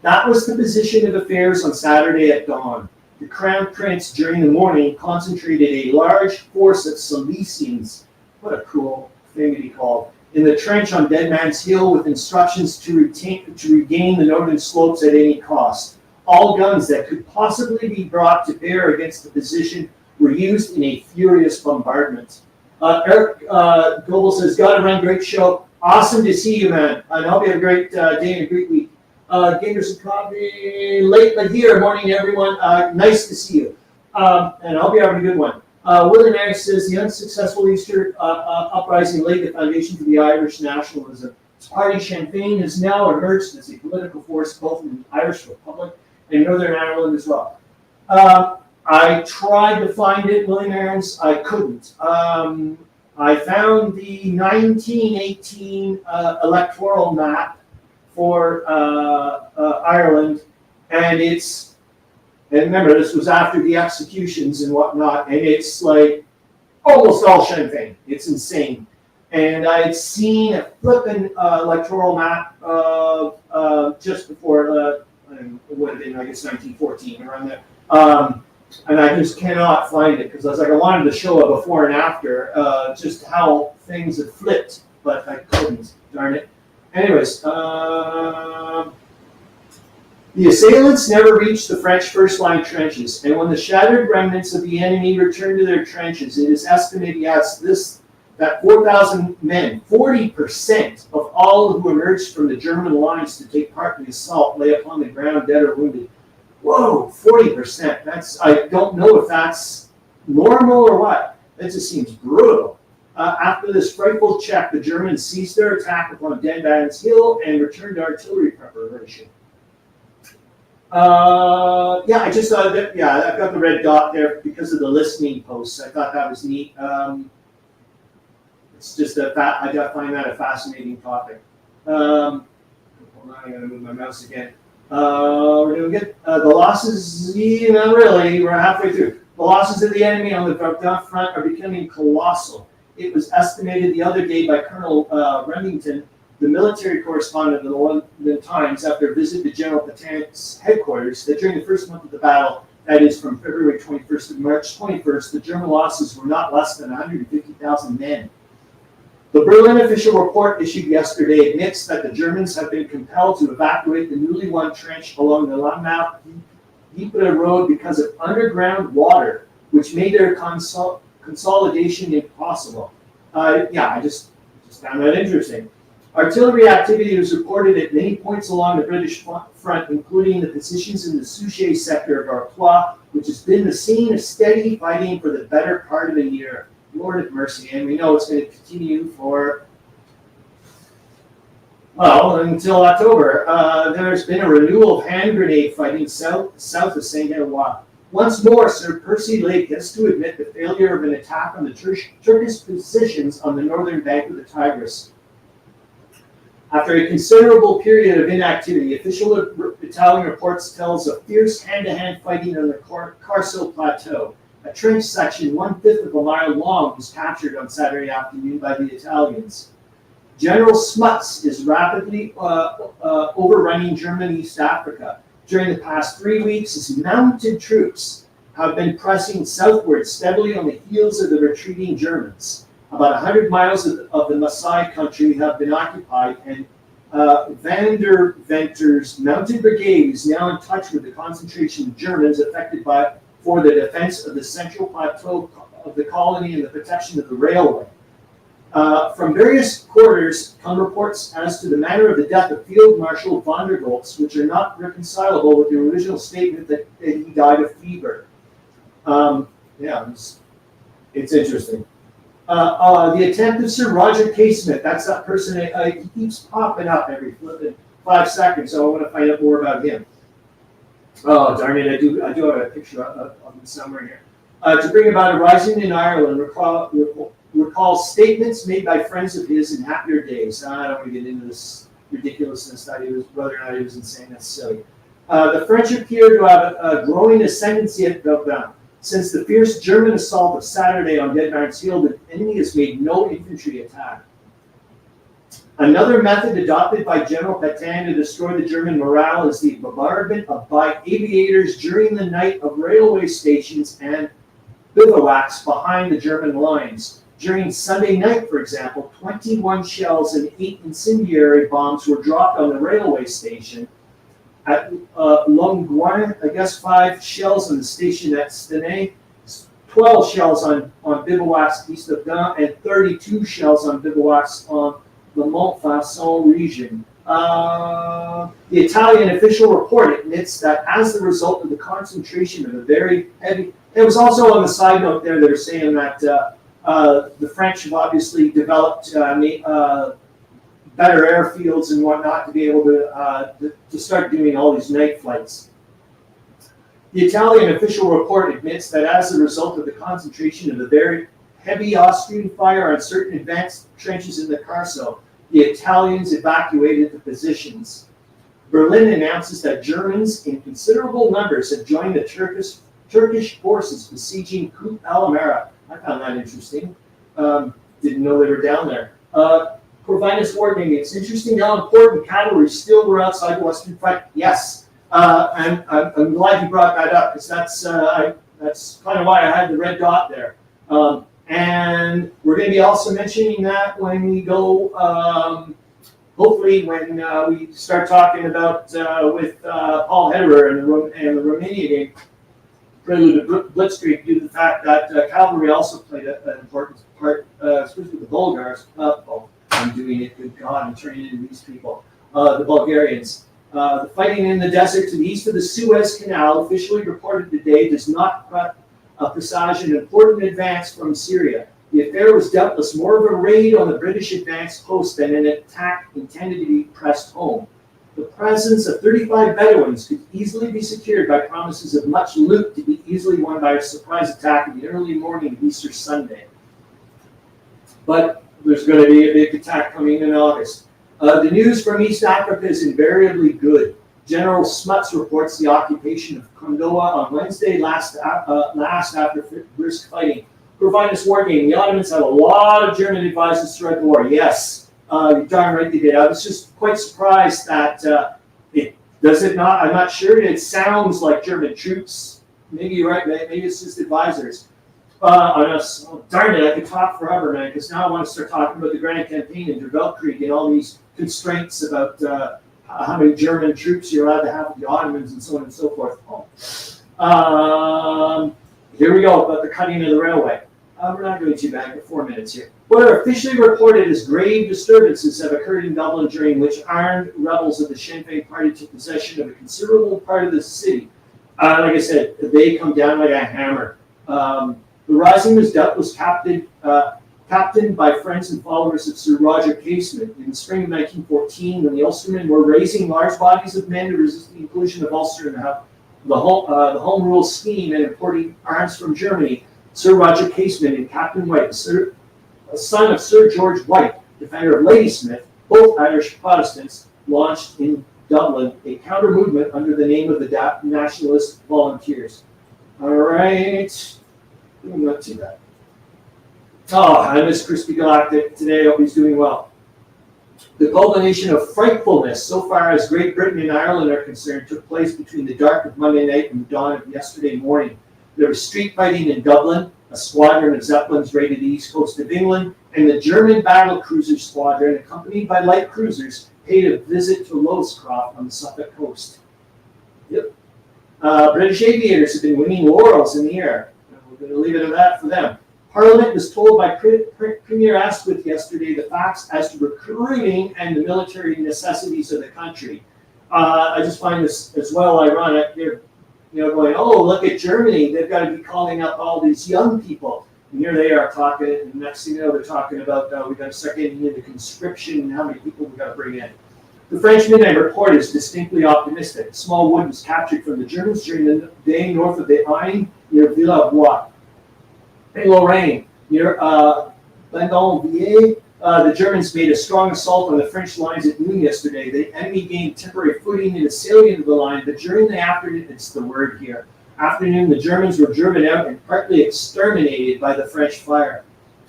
That was the position of affairs on Saturday at dawn. The Crown Prince, during the morning, concentrated a large force of Silesians, what a cool thing to be called, in the trench on Dead Man's Hill with instructions to regain the northern slopes at any cost. All guns that could possibly be brought to bear against the position were used in a furious bombardment. Eric Goble says, "Gotta run, great show. Awesome to see you, man. I hope you have a great day and a great week. Gators and coffee, late but here. Morning, everyone. Nice to see you. And I hope you're having a good one." William Harris says, "The unsuccessful Easter uprising laid the foundation for the Irish nationalism. This party, Sinn Féin, has now emerged as a political force both in the Irish Republic and Northern Ireland as well." I tried to find it, William Arends. I couldn't. I found the 1918 electoral map for Ireland, and remember, this was after the executions and whatnot, and it's like almost all Sinn Féin. It's insane. And I had seen a flippin' electoral map just before, it would have been, I guess, 1914, around there. And I just cannot find it, because I was like, I wanted to show a before and after, just how things had flipped, but I couldn't, darn it. Anyways, the assailants never reached the French first-line trenches, and when the shattered remnants of the enemy returned to their trenches, it is estimated, that 4,000 men, 40% of all who emerged from the German lines to take part in the assault, lay upon the ground dead or wounded. Whoa, 40%. I don't know if that's normal or what. It just seems brutal. After this frightful check, the Germans ceased their attack upon Arends Hill and returned to artillery preparation. Yeah, I just thought that, yeah, I've got the red dot there because of the listening posts. I thought that was neat. It's just I find that a fascinating topic. Hold on, I gotta move my mouse again. We're doing good. The losses, not really, we're halfway through. The losses of the enemy on the Verdun front are becoming colossal. It was estimated the other day by Colonel Remington, the military correspondent of the London Times, after a visit to General Petain's headquarters, that during the first month of the battle, that is from February 21st to March 21st, the German losses were not less than 150,000 men. The Berlin official report issued yesterday admits that the Germans have been compelled to evacuate the newly won trench along the Lamau-Ypres road because of underground water, which made their consolidation impossible. Yeah, I just found that interesting. Artillery activity was reported at many points along the British front, including the positions in the Souchez sector of Artois, which has been the scene of steady fighting for the better part of a year. Lord of mercy, and we know it's going to continue for, well, until October. There's been a renewal of hand grenade fighting south of Saint-Eloi. Once more, Sir Percy Lake has to admit the failure of an attack on the Turkish positions on the northern bank of the Tigris. After a considerable period of inactivity, official Italian reports tells of fierce hand-to-hand fighting on the Carso Plateau. A trench section 1/5 of a mile long was captured on Saturday afternoon by the Italians. General Smuts is rapidly overrunning German East Africa. During the past 3 weeks, his mounted troops have been pressing southward steadily on the heels of the retreating Germans. About 100 miles of the Maasai country have been occupied, and Van der Venter's mounted brigade is now in touch with the concentration of Germans affected for the defense of the central plateau of the colony and the protection of the railway. From various quarters come reports as to the manner of the death of Field Marshal von der Goltz, which are not reconcilable with the original statement that he died of fever. Yeah, it's interesting. The attempt of Sir Roger Casement, that's that person, he keeps popping up every 5 seconds, so I want to find out more about him. Oh, darn it, I do have a picture of the somewhere here. To bring about a rising in Ireland, recall statements made by friends of his in happier days. I don't want to get into this ridiculousness that he was, whether or not he was insane, that's silly. The French appear to have a growing ascendancy at Verdun. Since the fierce German assault of Saturday on Arends Hill, the enemy has made no infantry attack. Another method adopted by General Petain to destroy the German morale is the bombardment by aviators during the night of railway stations and bivouacs behind the German lines. During Sunday night, for example, 21 shells and 8 incendiary bombs were dropped on the railway station. At Longuin, I guess 5 shells on the station at Stenay, 12 shells on bivouacs east of Verdun, and 32 shells on bivouacs on the Montfaucon region. The Italian official report admits that as the result of the concentration of a very heavy, it was also on the side note there, they're saying that the French have obviously developed better airfields and whatnot to be able to start doing all these night flights. The Italian official report admits that as a result of the concentration of the very heavy Austrian fire on certain advanced trenches in the Carso, the Italians evacuated the positions. Berlin announces that Germans in considerable numbers have joined the Turkish forces besieging Kut al-Amara. I found that interesting. Didn't know they were down there. Corvinus warning, it's interesting how important cavalry still were outside the Western Front. Yes, and I'm glad you brought that up, because that's kind of why I had the red dot there. And we're going to be also mentioning that when we go, hopefully when we start talking about with Paul Hederer and the Romania game, Prelude to Blitzkrieg, due to the fact that cavalry also played an important part, especially the Bulgars. I'm doing it, good God, I'm turning into these people. The Bulgarians. The fighting in the desert to the east of the Suez Canal, officially reported today, does not presage an important advance from Syria. The affair was doubtless more of a raid on the British advanced post than an attack intended to be pressed home. The presence of 35 Bedouins could easily be secured by promises of much loot to be easily won by a surprise attack in the early morning of Easter Sunday. But there's going to be a big attack coming in August. The news from East Africa is invariably good. General Smuts reports the occupation of Kondoa on Wednesday, last after brisk fighting. Corvinus war game. The Ottomans had a lot of German advisors throughout the war. Yes, you're darn right they did. I was just quite surprised that does it not? I'm not sure. It sounds like German troops. Maybe you're right. Maybe it's just advisors. Darn it, I could talk forever, man, because now I want to start talking about the Grand Campaign in Der Weltkrieg and all these constraints about how many German troops you're allowed to have with the Ottomans and so on and so forth. Here we go, about the cutting of the railway. We're not doing too bad, but 4 minutes here. What are officially reported as grave disturbances have occurred in Dublin, during which armed rebels of the Sinn Féin party took possession of a considerable part of the city. Like I said, they come down like a hammer. The rising was captained by friends and followers of Sir Roger Casement in the spring of 1914, when the Ulstermen were raising large bodies of men to resist the inclusion of Ulster in the Home Rule scheme and importing arms from Germany. Sir Roger Casement and Captain White, a son of Sir George White, defender of Ladysmith, both Irish Protestants, launched in Dublin a counter-movement under the name of the Nationalist Volunteers. All right. Not too bad. Oh, I miss Chrispy Galactic today. I hope he's doing well. The culmination of frightfulness, so far as Great Britain and Ireland are concerned, took place between the dark of Monday night and the dawn of yesterday morning. There was street fighting in Dublin. A squadron of Zeppelins raided the east coast of England, and the German battle cruiser squadron, accompanied by light cruisers, paid a visit to Lowestoft on the Suffolk coast. Yep. British aviators have been winning laurels in the air. We're going to leave it at that for them. Parliament was told by Premier Asquith yesterday the facts as to recruiting and the military necessities of the country. I just find this as well ironic. They're going, oh, look at Germany. They've got to be calling up all these young people. And here they are talking, and next thing you know, they're talking about we've got to start getting into conscription and how many people we've got to bring in. The French Midnight Report is distinctly optimistic. Small wood was captured from the Germans during the day north of the Ain, near Villebois. In Lorraine, near Landonville, the Germans made a strong assault on the French lines at noon yesterday. The enemy gained temporary footing in the salient of the line, but during the afternoon, it's the word here, afternoon, the Germans were driven out and partly exterminated by the French fire.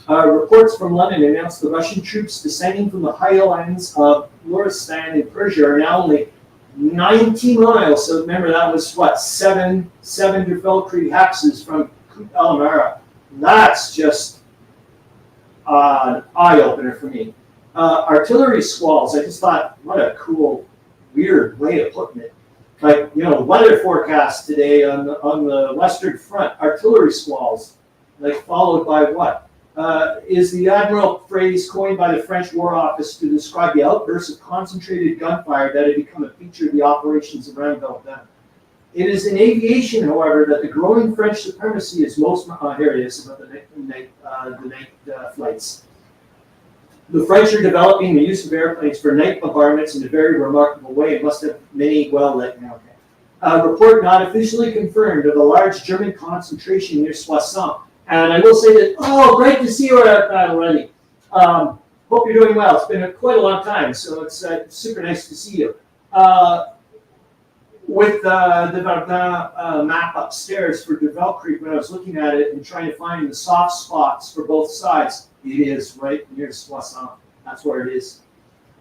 Reports from London announced the Russian troops descending from the highlands of Loristan in Persia are now only 90 miles. So remember, that was what, seven Der Weltkrieg hexes from Alamara. That's just an eye-opener for me. Artillery squalls, I just thought, what a cool, weird way of putting it. Like, weather forecast today on the Western Front, artillery squalls, like followed by what? Is the admiral phrase coined by the French War Office to describe the outbursts of concentrated gunfire that had become a feature of the operations around Verdun. It is in aviation, however, that the growing French supremacy is most. Here it is about the night flights. The French are developing the use of airplanes for night bombardments in a very remarkable way. It must have many well-lit now. A report not officially confirmed of a large German concentration near Soissons. And I will say that, great to see you already. Hope you're doing well. It's been quite a long time, so it's super nice to see you. With the Verdun map upstairs for Der Weltkrieg, when I was looking at it and trying to find the soft spots for both sides, it is right near Soissons. That's where it is.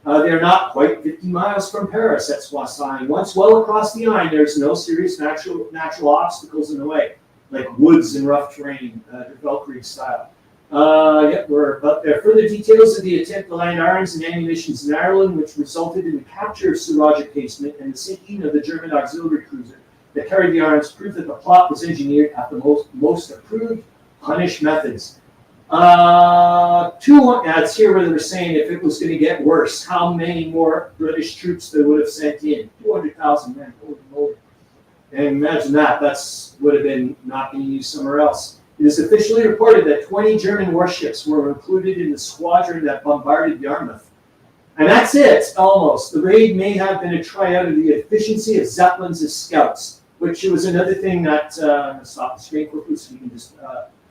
They're not quite 50 miles from Paris at Soissons. Once well across the Ain, there's no serious natural obstacles in the way, like woods and rough terrain, Der Weltkrieg style. We're about there. Further details of the attempt to land Arends and ammunitions in Ireland, which resulted in the capture of Sir Roger Casement and the sinking of the German auxiliary cruiser that carried the Arends, prove that the plot was engineered at the most approved punish methods. 2 ads here where they were saying if it was going to get worse, how many more British troops they would have sent in. 200,000 men. Holy moly. And imagine that. Would have been not being used somewhere else. It is officially reported that 20 German warships were included in the squadron that bombarded Yarmouth. And that's it, almost. The raid may have been a tryout of the efficiency of Zeppelins as scouts, which was another thing that, stop the screen quickly so you can just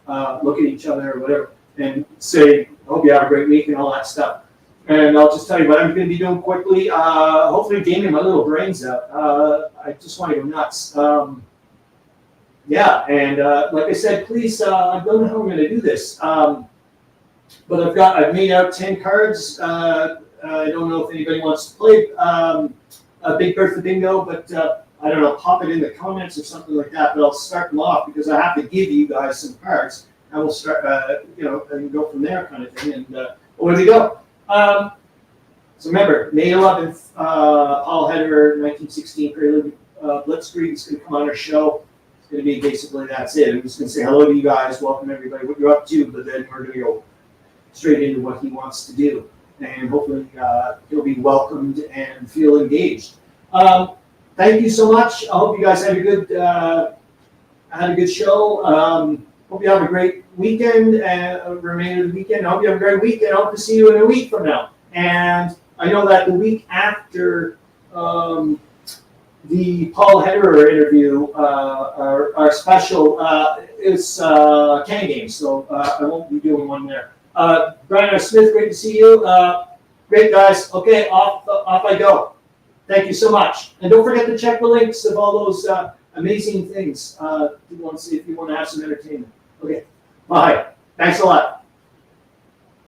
look at each other or whatever and say, hope you have a great week and all that stuff. And I'll just tell you what I'm going to be doing quickly. Hopefully gaming my little brains out. I just want to go nuts. Yeah, and like I said, please, I don't know how I'm going to do this. But I've made out 10 cards. I don't know if anybody wants to play a Big Bertha Bingo, but I don't know, pop it in the comments or something like that. But I'll start them off because I have to give you guys some cards. And we'll start, and go from there kind of thing. And away we go. So remember, May 11th, Paul Heder, 1916 Prelude, Blitzkrieg is going to come on our show. It's going to be basically that's it. I'm just going to say hello to you guys, welcome everybody, what you're up to, but then we're going to go straight into what he wants to do. And hopefully he'll be welcomed and feel engaged. Thank you so much. I hope you guys had a good show. Hope you have a great weekend, remainder of the weekend. I hope you have a great weekend. I hope to see you in a week from now. And I know that the week after the Paul Heder interview, our special is Can Games, so I won't be doing one there. Brian R. Smith, great to see you. Great guys. Okay, off I go. Thank you so much. And don't forget to check the links of all those amazing things if you want to have some entertainment. Okay, bye. Thanks a lot.